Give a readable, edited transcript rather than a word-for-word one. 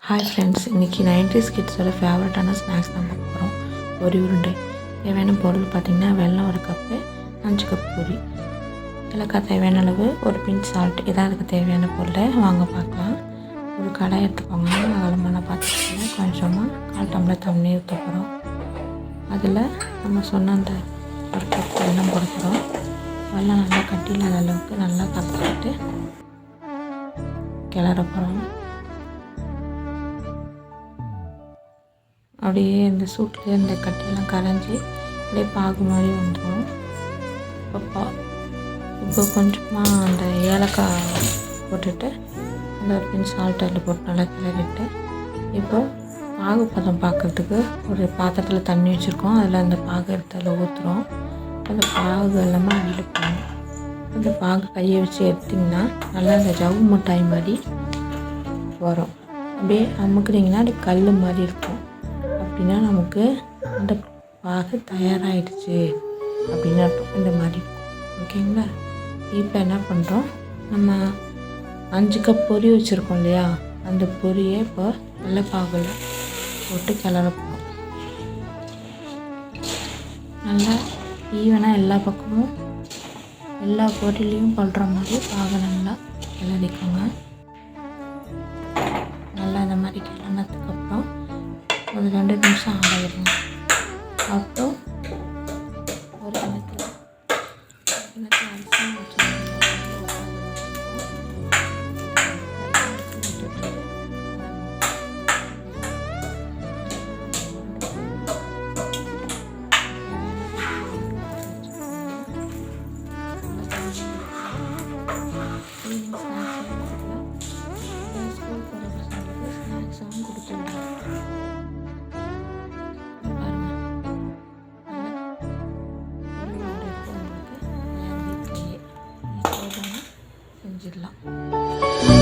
Hi friends, இன்றைக்கி 90s கிட்ஸோட ஃபேவரட்டான snacks தான் பார்க்க போகிறோம். பொரி உருண்டை. தேவையான பொருள் பார்த்திங்கன்னா வெல்லம் 1 கப்பு, 5 கப் பொரி, ஏலக்காய் தேவையான அளவு, ஒரு பிஞ்ச் சால்ட். இதான் அதுக்கு தேவையான பொருளை வாங்க பார்க்கலாம். ஒரு கடாய் எடுத்துக்கோங்க. அகலமான பாத்திரத்தில் கொஞ்சமாக 1/4 டம்ளர் தண்ணி ஊற்ற போகிறோம். அதில் நம்ம சொன்ன அந்த 1 கப் வெல்லம் போட போகிறோம். வெல்லம் நல்லா கட்டி இல்லாத அளவுக்கு நல்லா கலந்துட்டு கிளற போகிறோம். அப்படியே இந்த சூட்டில் இந்த கட்டியெல்லாம் கரைஞ்சி அப்படியே பாகு மாதிரி வந்துடும். இப்போ கொஞ்சமாக அந்த ஏலக்காய் போட்டுட்டு அந்த பின் சால்ட் அதில் போட்டு நல்லா கிளறிட்டு இப்போ பாகு பதம் பார்க்குறதுக்கு ஒரு பாத்திரத்தில் தண்ணி வச்சுருக்கோம். அதில் அந்த பாகு எடுத்து அதில் ஊற்றுறோம். அந்த பாகு எல்லாமே அடியில் போகணும். அந்த பாகு கையை வச்சு எடுத்திங்கன்னா நல்லா அந்த ஜவ்வு மிட்டாய் மாதிரி வரும். அப்படியே அமுக்குனிங்கன்னா அப்படி கல் மாதிரி இருக்கும். அப்படின்னா நமக்கு அந்த பாகு தயாராகிடுச்சு அப்படின்னு அர்த்தம். இந்த மாதிரி ஓகேங்களா? இப்போ என்ன பண்ணுறோம், நம்ம 5 கப் பொரி வச்சுருக்கோம் இல்லையா, அந்த பொரியை இப்போ வெள்ளை பாகில் போட்டு கிளற போகிறோம். நல்லா ஈவனாக எல்லா பக்கமும் எல்லா பொரியிலையும் படுற மாதிரி பாகை நல்லா கிளறிக்கோங்க. நல்லா இந்த மாதிரி கிளறினதுக்கப்புறம் ஒரு 2 நிமிஷம் ஆகிடுங்க. அப்புறம் ஒரு கிணத்துல அரிசி ஸ்நாக்ஸாகவும் கொடுத்து விடுறோம். செஞ்சிடலாம்.